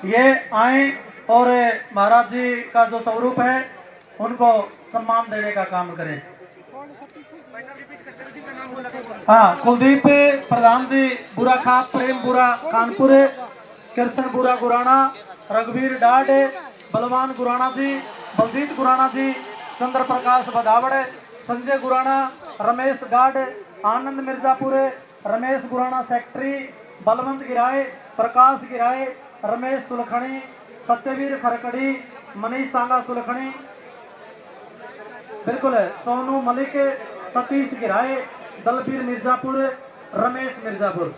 ये आए और महाराज जी का जो स्वरूप है उनको सम्मान देने का काम करें। हाँ, कुलदीप प्रधान जी बुरा खाप, प्रेम बुरा कानपुर, कृष्ण बुरा गुराना, रघुवीर डाड, बलवान गुराना जी, बलजीत गुराना जी, चंद्र प्रकाश बदावड़, संजय गुराना, रमेश गाड, आनंद मिर्जापुर, रमेश गुराना सेक्रेटरी, बलवंत गिराए, प्रकाश गिराए, रमेश सुलखणी, सत्यवीर खरकड़ी, मनीष सांगा सुलखणी, बिल्कुल सोनू मलिक, सतीश गिराए, दलबीर मिर्जापुर, रमेश मिर्जापुर।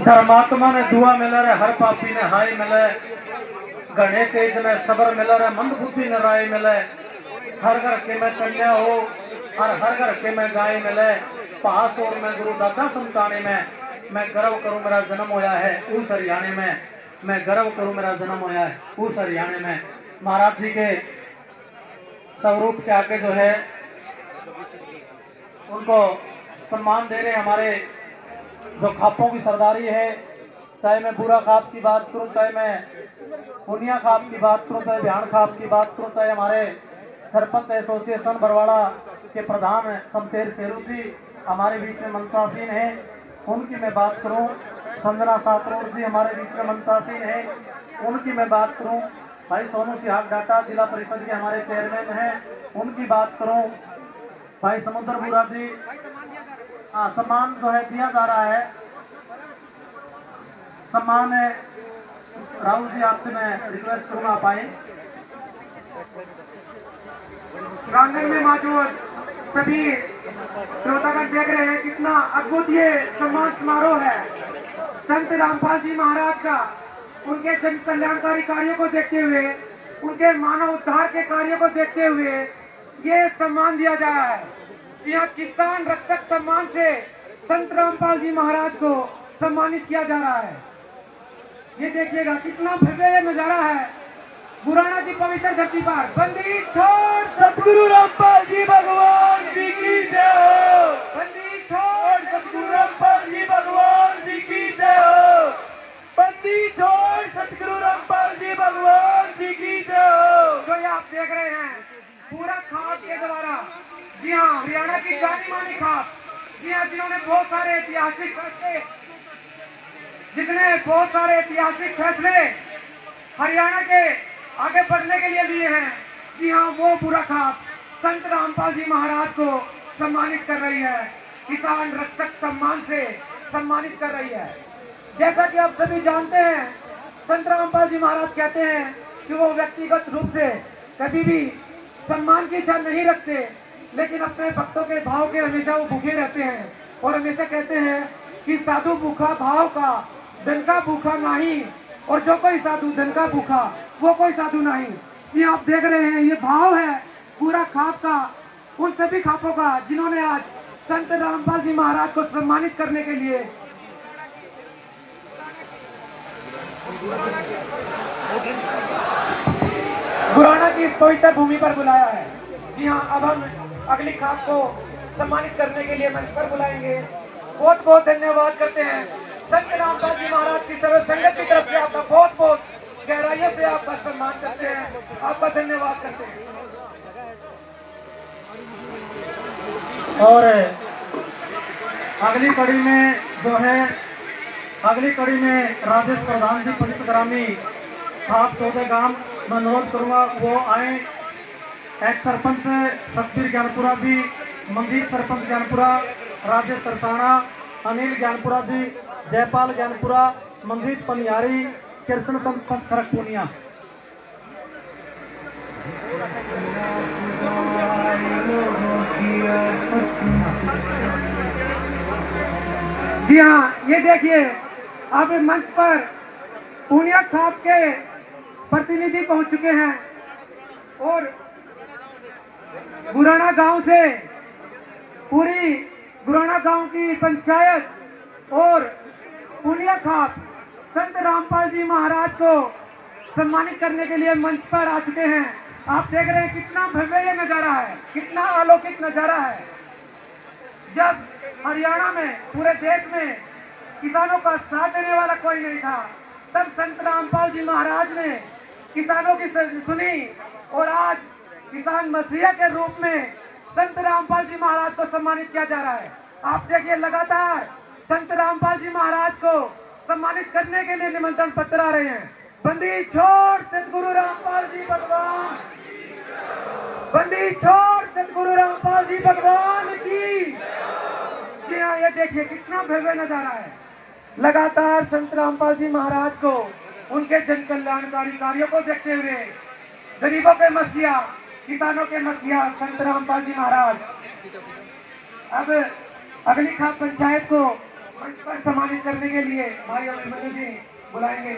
धर्मात्मा ने दुआ मिला रे, हर पापी ने हाय मिले, घने तेज में सबर मिला रे, मंद बुद्धि न राय मिले, हर घर के में कन्या हो और हर घर के में गाय मिले, पास और मैं गुरु दादा संताने में, मैं गर्व करूं मेरा जन्म होया है उस हरियाणे में, मैं गर्व करूं मेरा जन्म होया है उस हरियाणे में। महाराज जी के स्वरूप के आगे जो है उनको सम्मान दे रहे हमारे जो खापों की सरदारी है, चाहे मैं बुरा खाप की बात करूं, चाहे मैं पुनिया खाप की बात करूं, चाहे बिहान खाप की बात करूं, चाहे हमारे सरपंच एसोसिएशन बरवाड़ा के प्रधान शमशेर शेरू जी हमारे बीच में मंचासीन है, उनकी मैं बात करूं, संजना सातरोर जी हमारे बीच में मंचासीन है, उनकी मैं बात करूं, भाई सोनू सिहाग डाटा जिला परिषद के हमारे चेयरमैन हैं, उनकी बात करूं, भाई समुद्र बुरा जी, सम्मान जो है दिया जा रहा है, सम्मान है। राहुल जी आपसे मैं रिक्वेस्ट करूंगा आप आए। प्रांगण में मौजूद सभी श्रोतागण देख रहे हैं कितना अद्भुत ये सम्मान समारोह है संत रामपाल जी महाराज का। उनके जन कल्याणकारी कार्यों को देखते हुए, उनके मानव उद्धार के कार्यों को देखते हुए ये सम्मान दिया जा रहा है। जी हाँ, किसान रक्षक सम्मान से संत रामपाल जी महाराज को सम्मानित किया जा रहा है। ये देखिएगा कितना भव्य ये नजारा है गुराना की पवित्र धरती पर। बंदी छोड़ सतगुरु रामपाल जी भगवान जी की जय हो। बंदी छोड़ सतगुरु रामपाल जी भगवान जी की जय हो। बंदी छोड़ सतगुरु रामपाल जी भगवान जी की जय हो। जो ये आप देख रहे हैं पूरा खाप के द्वारा, जी हाँ, हरियाणा की जानी मानी खाप, जी हाँ, जिन्होंने बहुत सारे ऐतिहासिक फैसले, जिसने बहुत सारे ऐतिहासिक फैसले हरियाणा के आगे बढ़ने के लिए लिए हैं। जी हाँ, वो पूरा खाप संत रामपाल जी महाराज को सम्मानित कर रही है, किसान रक्षक सम्मान से सम्मानित कर रही है। जैसा कि आप सभी जानते हैं, संत रामपाल जी महाराज कहते हैं कि वो व्यक्तिगत रूप से कभी भी सम्मान की इच्छा नहीं रखते, लेकिन अपने भक्तों के भाव के हमेशा वो भूखे रहते हैं और हमेशा कहते हैं कि साधु भूखा भाव का, धन का भूखा नहीं, और जो कोई साधु धन का भूखा वो कोई साधु नहीं। जी आप देख रहे हैं ये भाव है पूरा खाप का, उन सभी खापों का जिन्होंने आज संत रामपाल जी महाराज को सम्मानित करने के लिए गुराना की इस पवित्र भूमि पर बुलाया है। जी हाँ, अब हम अगली खाप को सम्मानित करने के लिए मंच पर बुलाएंगे। बहुत बहुत धन्यवाद करते हैं संत रामपाल जी महाराज की सर्व संगत की तरफ से आपका बहुत बहुत गहराइयों से आपका सम्मान करते हैं, आपका धन्यवाद करते हैं। और अगली कड़ी में जो है, अगली कड़ी में राजेश प्रधान जी पंचग्रामी खाप 14 गांव में अनुरोध करूंगा वो आए। एक सरपंच सतबीर ज्ञानपुरा जी, मंजीत सरपंच ज्ञानपुरा, राजेश सरसाणा, अनिल ज्ञानपुरा जी, जयपाल ज्ञानपुरा, मंजीत पनियारी, कृष्ण सरपंच खरगपुनिया। जी हाँ, ये देखिए अब मंच पर पूनिया खाप के प्रतिनिधि पहुंच चुके हैं और गुराना गांव से पूरी गुराना गांव की पंचायत और पूनिया खाप संत रामपाल जी महाराज को सम्मानित करने के लिए मंच पर आ चुके हैं। आप देख रहे हैं कितना भव्य ये अलौकिक नजारा है। जब हरियाणा में, पूरे देश में किसानों का साथ देने वाला कोई नहीं था, तब संत रामपाल जी महाराज ने किसानों की सुनी और आज किसान मसीहा के रूप में संत रामपाल जी महाराज को सम्मानित किया जा रहा है। आप देखिए, लगातार संत रामपाल जी महाराज को सम्मानित करने के लिए निमंत्रण पत्र आ रहे हैं। बंदी छोड़ सतगुरु रामपाल जी भगवान, बंदी छोड़ सतगुरु रामपाल जी भगवान की। जी हाँ, ये देखिए कितना भव्य नजारा है। लगातार संत रामपाल जी महाराज को, उनके जन कल्याणकारी कार्यों को देखते हुए गरीबों के मसीहा, किसानों के मसीहा संत रामपाल जी महाराज अब अगली खाप पंचायत को मंच पर सम्मानित करने के लिए भाई अभिमन्यु जी बुलाएंगे।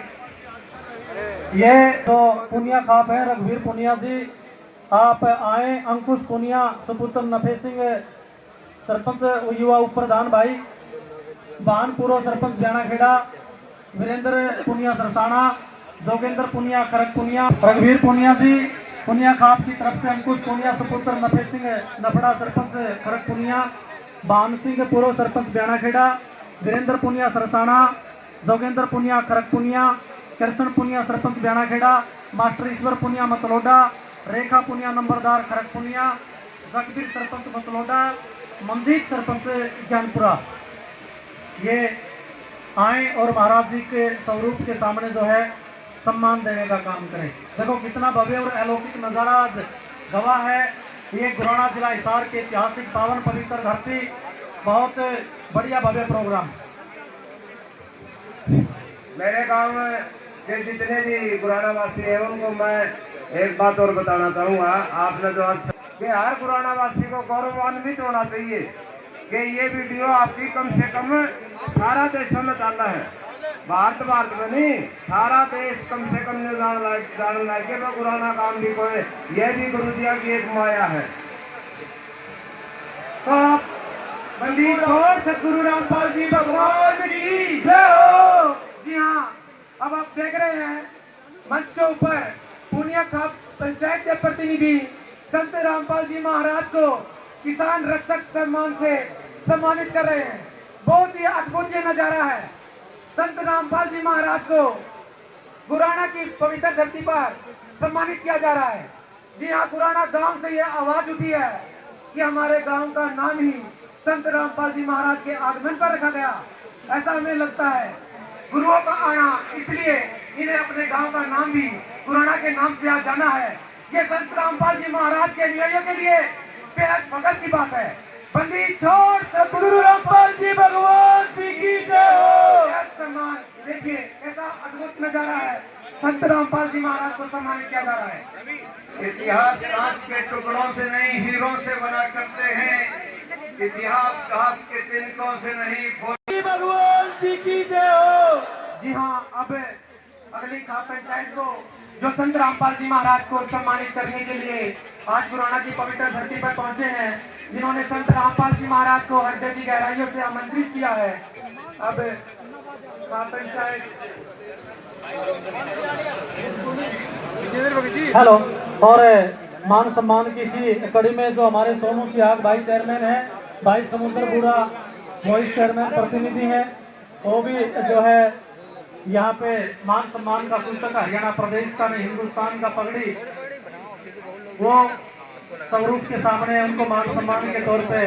ये तो पुनिया खाप है, रघुवीर पुनिया जी आप आए। अंकुश पुनिया, सुपुत्र नफे सिंह सरपंच युवा उप प्रधान भाई, बान पूर्व सरपंच ब्याणा खेड़ा, वीरेंद्र पुनिया सरसाना, जोगेंद्र पुनिया करक पुनिया, रघुवीर पुनिया जी पुनिया खाप की तरफ से अंकुश पुनिया, सुपुत्र नफे सिंह नफड़ा सरपंच करक पुनिया, बान सिंह पूर्व सरपंच ब्याणा खेड़ा, वीरेंद्र पुनिया सरसाना, जोगेंद्र पुनिया करक पुनिया, कृष्ण पुनिया सरपंच ब्याणा खेड़ा, मास्टर ईश्वर पुनिया मतलोडा, रेखा पुनिया नंबरदार खड़क पुनिया, जगबीर सरपंच मतलोडा, मंजीत सरपंच ज्ञानपुरा, ये आए और महाराज जी के स्वरूप के सामने जो है सम्मान देने का काम करें। देखो कितना भव्य और अलौकिक नजारा आज गवाह है। ये गुराना जिला हिसार के ऐतिहासिक पावन पवित्र धरती, बहुत बढ़िया भव्य प्रोग्राम। मेरे गांव में के जितने भी गुराना वासी हैं उनको मैं एक बात और बताना चाहूँगा। आपने जो आज कि हर गुराना वासी को गौरवान्वित होना चाहिए कि ये वीडियो आपकी कम से कम सारा देशों में डालना है, भारत में नहीं, सारा देश कम से कम जान लगे तो गुराना काम भी कोई, ये भी गुरु जी की एक माया है। तो आप बंदी छोड़ सतगुरु रामपाल जी भगवान की जय हो। जी हाँ, अब आप देख रहे हैं मंच के ऊपर पुनिया खाप पंचायत के प्रतिनिधि संत रामपाल जी महाराज को किसान रक्षक सम्मान से सम्मानित कर रहे हैं। बहुत ही अद्भुत ये नजारा है। संत रामपाल जी महाराज को गुराना की इस पवित्र धरती पर सम्मानित किया जा रहा है। जी हाँ, गुराना गांव से ये आवाज उठी है कि हमारे गांव का नाम ही संत रामपाल जी महाराज के आगमन पर रखा गया। ऐसा हमें लगता है। गुरुओं का आना, इसलिए इन्हें अपने गांव का नाम भी गुराना के नाम से आज जाना है। ये संत रामपाल जी महाराज के अनुयायियों के लिए बेहद फख्र की बात है। बंदी छोड़ सतगुरु रामपाल जी भगवान जी की जय हो। सम्मान देखिए, ऐसा अद्भुत नजारा है। संत रामपाल जी महाराज को सम्मानित किया जा रहा है। इतिहास कांच के टुकड़ों से नहीं, हीरों से बना करते हैं। इतिहास घास के तिनकों से नहीं, भगवान जी की जय हो। जी हाँ, अब अगली खाप पंचायत को जो संत रामपाल जी महाराज को सम्मानित करने के लिए आज गुराना की पवित्र धरती पर पहुंचे हैं, जिन्होंने संत रामपाल जी महाराज को हृदय की गहराइयों से आमंत्रित किया है। अब खाप पंचायत हेलो, और मान सम्मान की इसी कड़ी में जो हमारे सोनू सियाग भाई चेयरमैन है, भाई समुद्र बूढ़ा वाइस चेयरमैन प्रतिनिधि है, वो भी जो है यहाँ पे मान सम्मान का सूचक हरियाणा प्रदेश का नहीं, हिंदुस्तान का पगड़ी वो स्वरूप के सामने उनको मान सम्मान के तौर पे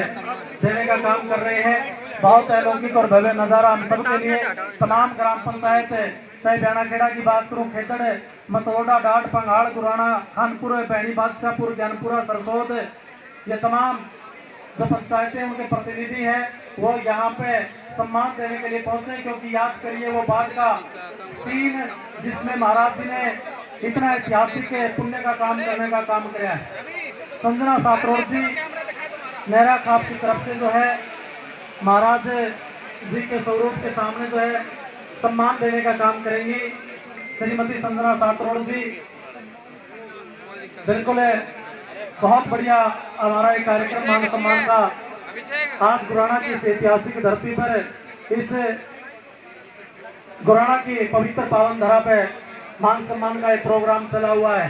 देने का काम कर रहे हैं। बहुत अलौकिक और भव्य नजारा हम सबके लिए। तमाम ग्राम पंचायत, चाहे ब्याणा खेड़ा की बात करूँ, खेतड़, मतलोडा, डाट, पंगाड़, गुराना, खानपुर, बैणी, बादशाहपुर, ज्ञानपुरा, सरसोद, ये तमाम जो पंचायतें उनके प्रतिनिधि हैं वो यहाँ पे सम्मान देने के लिए पहुंचे, क्योंकि याद करिए वो बाद का सीन जिसमें महाराज जी ने इतना ऐतिहासिक पुण्य का काम करने का काम किया है। संजना सातरोड़ जी नेहरा खाप की तरफ से जो है महाराज जी के स्वरूप के सामने जो है सम्मान देने का काम करेंगी। श्रीमती संजना सातरोड़ जी, बिल्कुल बहुत बढ़िया हमारा एक कार्यक्रम मान सम्मान का आज गुराना की इस ऐतिहासिक धरती पर, इस गुराना की पवित्र पावन धरा पे मान सम्मान का एक प्रोग्राम चला हुआ है।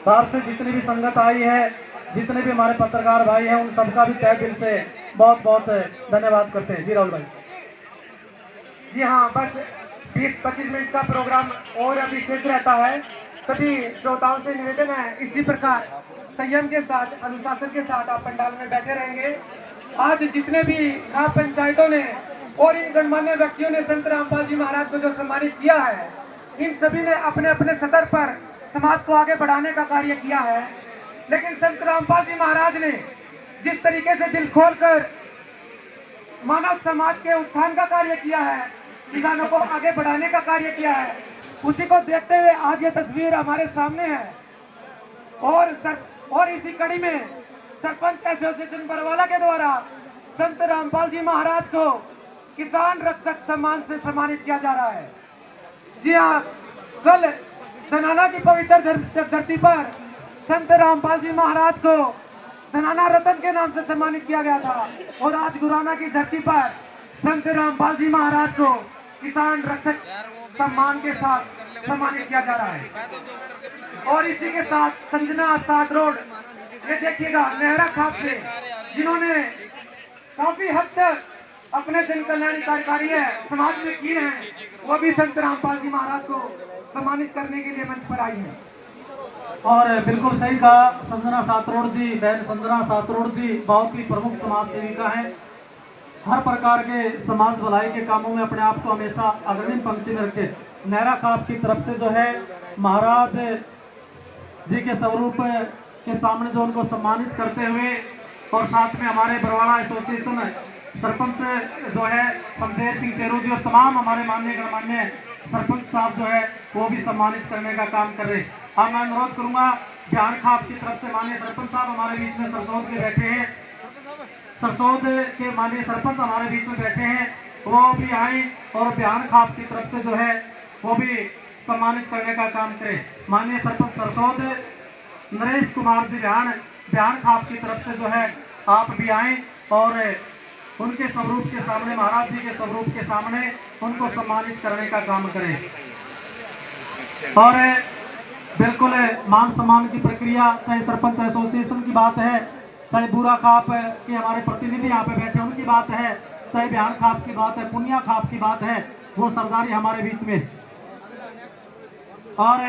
बाहर से जितनी भी संगत आई है, जितने भी हमारे पत्रकार भाई हैं उन सबका भी तहे दिल से बहुत बहुत धन्यवाद करते हैं। जी राहुल भाई। जी हाँ, बस 20-25 मिनट का प्रोग्राम और अभी शेष रहता है। सभी श्रोताओं से निवेदन है इसी प्रकार संयम के साथ, अनुशासन के साथ आप पंडाल में बैठे रहेंगे। आज जितने भी खाप पंचायतों ने और इन गणमान्य व्यक्तियों ने संत रामपाल जी महाराज को जो सम्मानित किया है, इन सभी ने अपने अपने स्तर पर समाज को आगे बढ़ाने का कार्य किया है। लेकिन संत रामपाल जी महाराज ने जिस तरीके से दिल खोलकर मानव समाज के उत्थान का कार्य किया है, किसानों को आगे बढ़ाने का कार्य किया है, उसी को देखते हुए आज ये तस्वीर हमारे सामने है। और इसी कड़ी में सरपंच एसोसिएशन बरवाला के द्वारा संत रामपाल जी महाराज को किसान रक्षक सम्मान से सम्मानित किया जा रहा है। जी हाँ, कल धनाना की पवित्र धरती पर संत रामपाल जी महाराज को धनाना रत्न के नाम से सम्मानित किया गया था और आज गुराना की धरती पर संत रामपाल जी महाराज को किसान रक्षक सम्मान के साथ सम्मानित किया जा रहा है। और इसी के साथ संजना 7 रोड, ये देखिएगा नेहरा खाप से जिन्होंने काफी हद तक अपने जन कल्याणकारी कार्य समाज में किए हैं, वो भी संत रामपाल जी महाराज को सम्मानित करने के लिए मंच पर आई है। और बिल्कुल सही कहा संजना 7 रोड जी, बहन संजना 7 रोड जी बहुत ही प्रमुख समाज सेविका है। हर प्रकार के समाज भलाई के कामों में अपने आप को हमेशा अग्रणी पंक्ति में रखे। नेहरा खाप की तरफ से जो है महाराज जी के स्वरूप के सामने जो उनको सम्मानित करते हुए और साथ में हमारे बरवाला एसोसिएशन सरपंच जो है शमशेर सिंह शेरू जी और तमाम हमारे माननीय गणमान्य सरपंच साहब जो है वो भी सम्मानित करने का काम कर रहे हैं। अब मैं अनुरोध करूंगा बिहान खाप की तरफ से माननीय सरपंच साहब हमारे बीच में सरसौद के बैठे हैं, सरसौद के माननीय सरपंच हमारे बीच में बैठे हैं, वो भी आए और बिहान खाप की तरफ से जो है वो भी सम्मानित करने का काम करें। माननीय सरपंच सरसौद नरेश कुमार जी बिहान खाप की तरफ से जो है आप भी आए और उनके स्वरूप के सामने, महाराज जी के स्वरूप के सामने उनको सम्मानित करने का काम करें। और बिल्कुल मान सम्मान की प्रक्रिया, चाहे सरपंच एसोसिएशन की बात है, चाहे बूरा खाप के हमारे प्रतिनिधि यहाँ पे बैठे उनकी बात है, चाहे बिहान खाप की बात है, पुनिया खाप की बात है, वो सरदारी हमारे बीच में। और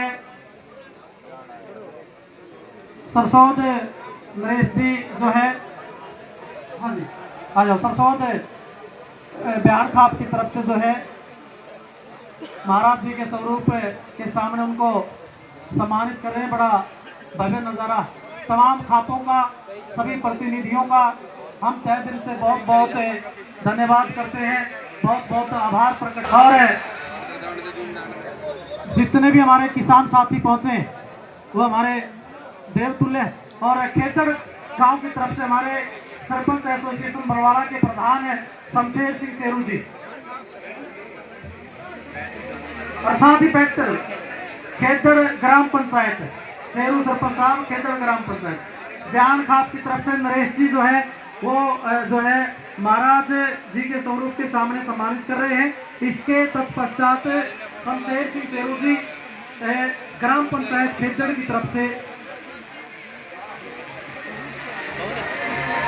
सरसौद नरेश जी जो है, हाँ जी आ जाओ, सरसौद बिहान खाप की तरफ से जो है महाराज जी के स्वरूप के सामने उनको सम्मानित कर रहे हैं। बड़ा भव्य नज़ारा, तमाम खापों का, सभी प्रतिनिधियों का हम तहे दिल से बहुत बहुत धन्यवाद करते हैं, बहुत बहुत आभार प्रकट। और जितने भी हमारे किसान साथी पहुंचे वो हमारे देवतुल्य, और खेतर गांव की तरफ से हमारे सरपंच एसोसिएशन बरवाला के प्रधान है शमशेर सिंह शेरू जी, और साथ ही बैठकर खेतर ग्राम पंचायत शेरू सरपंच साहब, खेतर ग्राम पंचायत बिहान खाप की तरफ से नरेश जी जो है वो जो है महाराज जी के स्वरूप के सामने सम्मानित कर रहे हैं। इसके तत्पश्चात शमशेर सिंह शेरू जी ग्राम पंचायत खेतर की तरफ से,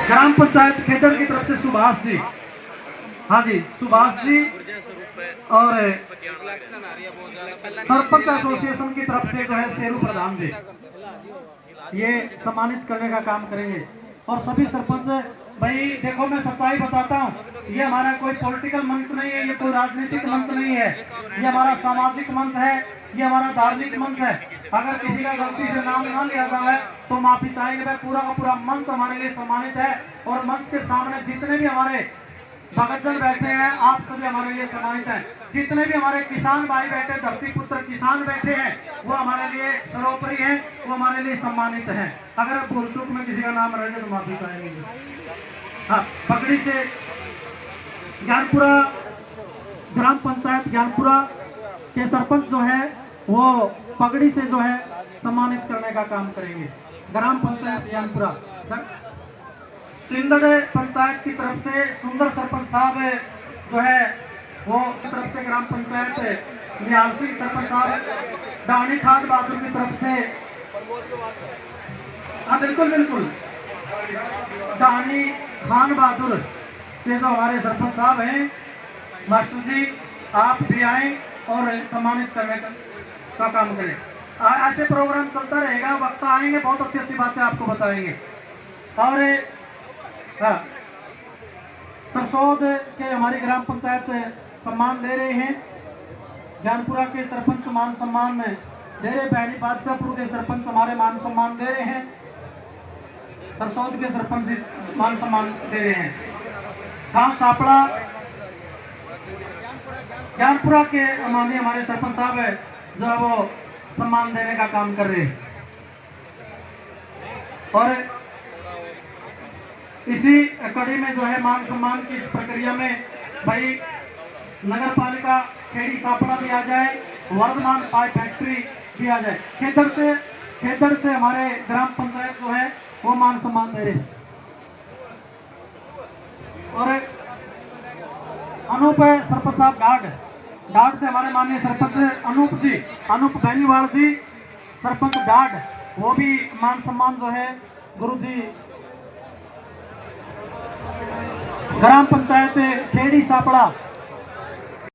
ग्राम पंचायत खेतर की तरफ से सुभाष जी, हाँ जी सुभाष जी, और सरपंच एसोसिएशन की तरफ से जो है शेरू प्रधान जी, ये सम्मानित करने का काम करेंगे। और सभी सरपंच भाई देखो, मैं सच्चाई बताता हूँ, ये हमारा कोई पॉलिटिकल मंच नहीं है, ये कोई राजनीतिक मंच नहीं है, ये हमारा सामाजिक मंच है, ये हमारा धार्मिक मंच है। अगर किसी का गलती से नाम ना लिया जाए तो माफी चाहेंगे। भाई पूरा का पूरा मंच हमारे लिए सम्मानित है, और मंच के सामने जितने भी हमारे भगतजन बैठे हैं आप सभी हमारे लिए सम्मानित हैं। जितने भी हमारे किसान भाई बैठे, धरती पुत्र किसान बैठे हैं, वो हमारे लिए सर्वोपरि हैं, वो हमारे लिए सम्मानित हैं। अगर भूल चूक में किसी का नाम रह जाए तो माफी चाहेंगे। हाँ, पगड़ी से ज्ञानपुरा ग्राम पंचायत ज्ञानपुरा के सरपंच जो है वो पगड़ी से जो है सम्मानित करने का काम करेंगे। ग्राम पंचायत ज्ञानपुरा सिंदड़ पंचायत की तरफ से सुंदर सरपंच साहब जो है वो तरफ से ग्राम पंचायत निहाल सिंह सरपंच साहब, डानी खान बहादुर की तरफ से, हाँ बिल्कुल बिल्कुल कहानी खान बहादुर के जो हमारे सरपंच साहब हैं, मास्टर जी आप भी आए और सम्मानित करने का काम करें। ऐसे प्रोग्राम चलता रहेगा, वक्ता आएंगे, बहुत अच्छी अच्छी बातें आपको बताएंगे। और हाँ, सरसोद के हमारी ग्राम पंचायत सम्मान दे रहे हैं। ज्ञानपुरा के सरपंच मान सम्मान दे रहे, बहनी बादशाहपुर के सरपंच हमारे मान सम्मान दे रहे हैं, सरसोद के सरपंच मान सम्मान दे रहे हैं। गांव सापड़ा ज्ञानपुरा के माननीय हमारे सरपंच साहब है जो वो सम्मान देने का काम कर रहे हैं। और इसी कड़ी में जो है मान सम्मान की इस प्रक्रिया में भाई नगर पालिका खेड़ी सापड़ा भी आ जाए, वर्धमान पाइप फैक्ट्री भी आ जाए। खेदर से हमारे ग्राम पंचायत जो है वो मान सम्मान दे रहे हैं। और अनूप सरपंच साहब डाड से हमारे माननीय सरपंच अनूप बेनीवाल जी सरपंच डाड, वो भी मान सम्मान जो है गुरुजी ग्राम पंचायत खेड़ी सापड़ा